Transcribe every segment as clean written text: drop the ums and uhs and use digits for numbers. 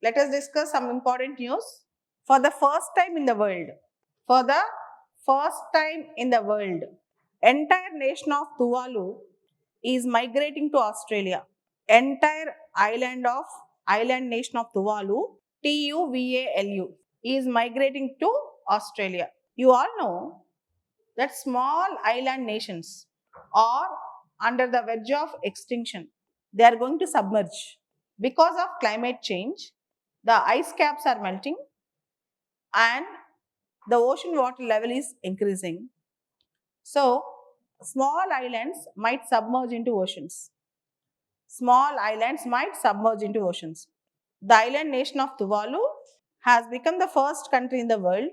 let us discuss some important news. For the first time in the world, for the first time in the world, entire nation of Tuvalu is migrating to Australia. Entire island nation of Tuvalu, TUVALU, is migrating to Australia. You all know that small island nations are under the verge of extinction. They are going to submerge. Because of climate change, the ice caps are melting and the ocean water level is increasing. So, small islands might submerge into oceans. Small islands might submerge into oceans. The island nation of Tuvalu has become the first country in the world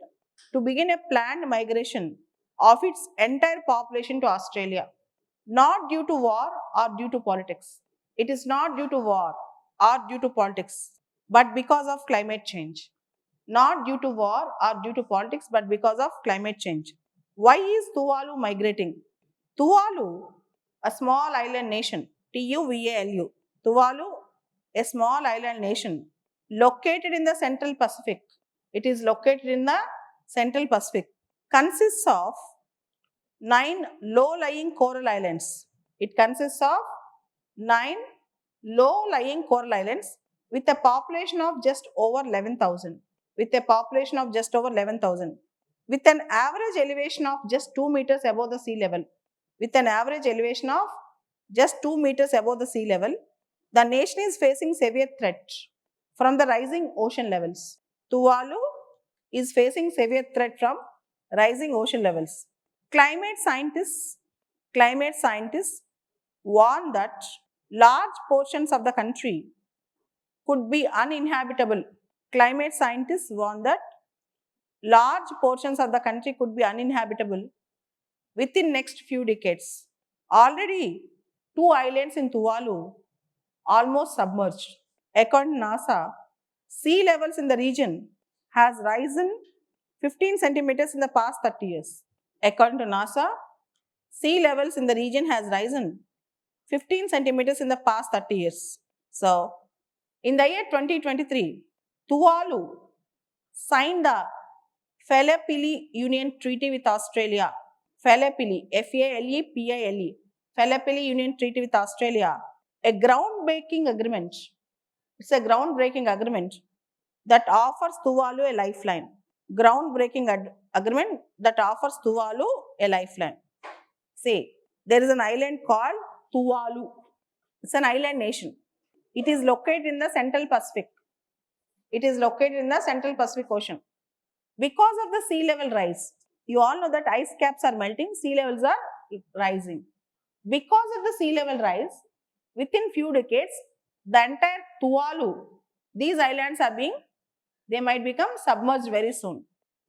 to begin a planned migration of its entire population to Australia, not due to war or due to politics. It is not due to war or due to politics, but because of climate change. Not due to war or due to politics, but because of climate change. Why is Tuvalu migrating? Tuvalu, a small island nation, TUVALU, Tuvalu, a small island nation located in the Central Pacific. It is located in the Central Pacific. Consists of 9 low-lying coral islands. It consists of 9 low-lying coral islands with a population of just over 11,000. With a population of just over 11,000. With an average elevation of just 2 meters above the sea level. With an average elevation of just 2 meters above the sea level, the nation is facing severe threat from the rising ocean levels. Tuvalu is facing severe threat from rising ocean levels. Climate scientists, climate scientists warn that large portions of the country could be uninhabitable. Climate scientists warn that large portions of the country could be uninhabitable within next few decades. Already, 2 islands in Tuvalu almost submerged. According to NASA, sea levels in the region has risen 15 centimeters in the past 30 years. According to NASA, sea levels in the region has risen 15 centimeters in the past 30 years. So, in the year 2023, Tuvalu signed the Faleapili Union Treaty with Australia. Faleapili, F-A-L-E-P-I-L-E. Faleapili Union Treaty with Australia. A groundbreaking agreement. It's a groundbreaking agreement that offers Tuvalu a lifeline. Groundbreaking agreement that offers Tuvalu a lifeline. Say, there is an island called Tuvalu. It's an island nation. It is located in the Central Pacific. It is located in the Central Pacific Ocean. Because of the sea level rise, you all know that ice caps are melting, sea levels are rising. Because of the sea level rise, within few decades, the entire Tuvalu, these islands are they might become submerged very soon.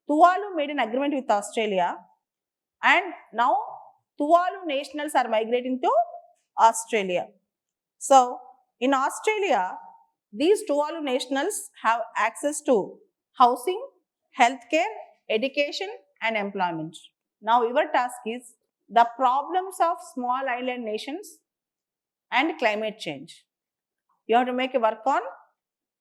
Tuvalu made an agreement with Australia and now Tuvalu nationals are migrating to Australia. So, in Australia, these Tuvalu nationals have access to housing, healthcare, education, and employment. Now, your task is the problems of small island nations and climate change. You have to make a work on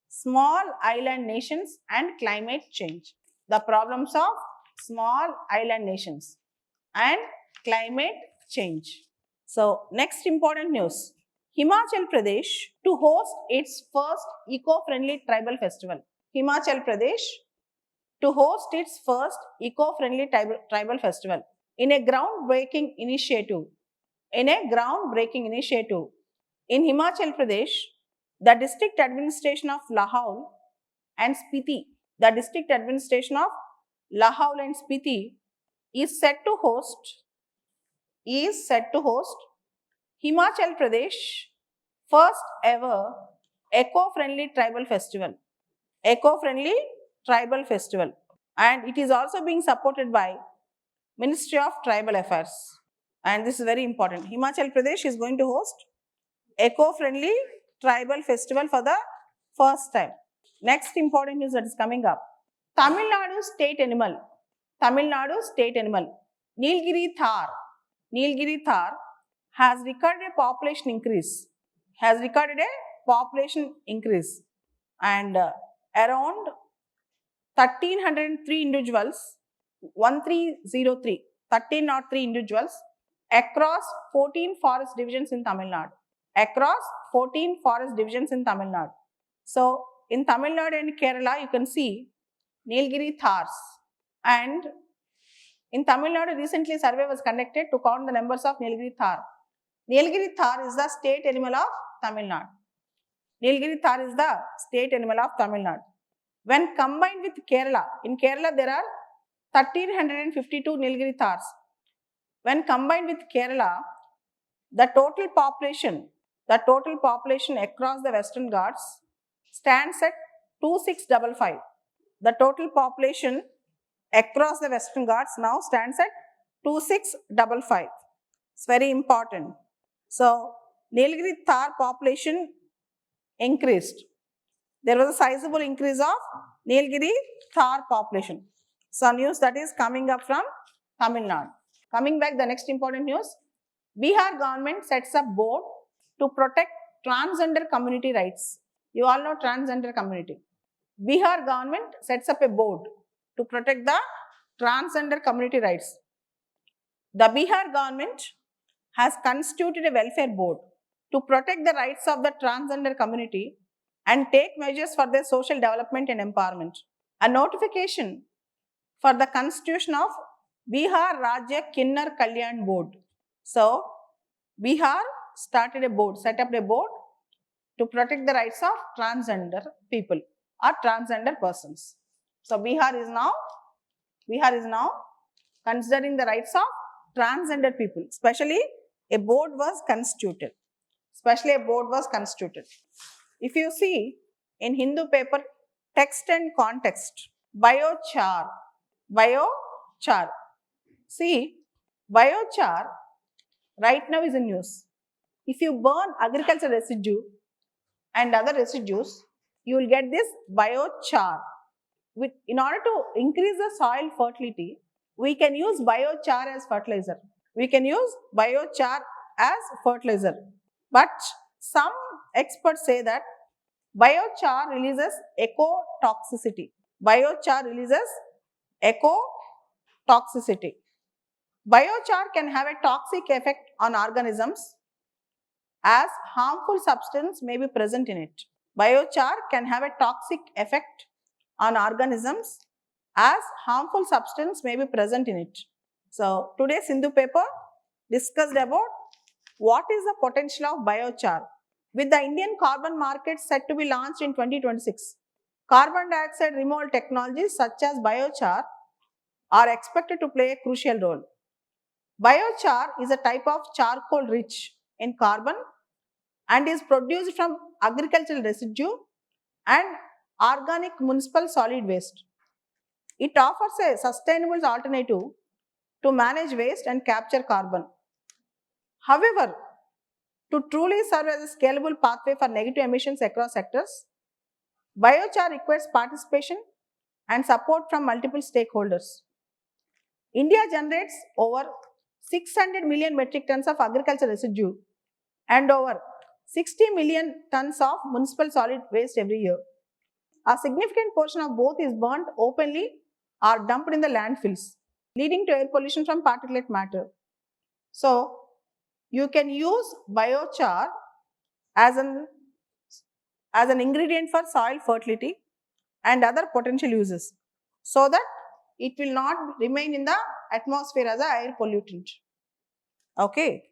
small island nations and climate change. The problems of small island nations and climate change. So, next important news. Himachal Pradesh to host its first eco-friendly tribal festival. Himachal Pradesh to host its first eco-friendly tribal festival in a groundbreaking initiative. In Himachal Pradesh, the district administration of Lahaul and Spiti, the district administration of Lahaul and Spiti is set to host Himachal Pradesh first ever eco-friendly tribal festival. Eco-friendly tribal festival, and it is also being supported by Ministry of Tribal Affairs. And this is very important. Himachal Pradesh is going to host eco-friendly tribal festival for the first time. Next important news that is coming up. Tamil Nadu state animal. Tamil Nadu state animal. Nilgiri Thar. Nilgiri Thar has recorded a population increase. And around 1303 individuals, 1303 individuals across 14 forest divisions in Tamil Nadu. Across 14 forest divisions in Tamil Nadu. So, in Tamil Nadu and Kerala, you can see Nilgiri Thars. And in Tamil Nadu, recently a survey was conducted to count the numbers of Nilgiri Thar. Nilgiri Thar is the state animal of Tamil Nadu. Nilgiri Thar is the state animal of Tamil Nadu. When combined with Kerala, in Kerala there are 1352 Nilgiri Thars. When combined with Kerala, the total population across the Western Ghats stands at 2655. The total population across the Western Ghats now stands at 2655. It's very important. So, Nilgiri Thar population increased. There was a sizable increase of Nilgiri Thar population. So, news that is coming up from Tamil Nadu. Coming back, the next important news. Bihar government sets up board to protect transgender community rights. You all know transgender community. Bihar government sets up a board to protect the transgender community rights. The Bihar government has constituted a welfare board to protect the rights of the transgender community and take measures for their social development and empowerment. A notification for the constitution of Bihar Rajya Kinnar Kalyan Board. So, Bihar set up a board to protect the rights of transgender people or transgender persons. So, Bihar is now considering the rights of transgender people. Especially a board was constituted. If you see in Hindu paper, text and context, biochar. See, biochar right now is in news. If you burn agricultural residue and other residues, you will get this biochar. In order to increase the soil fertility, we can use biochar as fertilizer. But some experts say that biochar releases ecotoxicity. Biochar can have a toxic effect on organisms as harmful substance may be present in it. Biochar can have a toxic effect on organisms as harmful substance may be present in it. So, today's Hindu paper discussed about what is the potential of biochar. With the Indian carbon market set to be launched in 2026, carbon dioxide removal technologies such as biochar are expected to play a crucial role. Biochar is a type of charcoal rich in carbon and is produced from agricultural residue and organic municipal solid waste. It offers a sustainable alternative to manage waste and capture carbon. However, to truly serve as a scalable pathway for negative emissions across sectors, biochar requires participation and support from multiple stakeholders. India generates over 600 million metric tons of agricultural residue and over 60 million tons of municipal solid waste every year. A significant portion of both is burnt openly or dumped in the landfills, leading to air pollution from particulate matter. So, you can use biochar as an ingredient for soil fertility and other potential uses, so that it will not remain in the atmosphere as an air pollutant. Okay.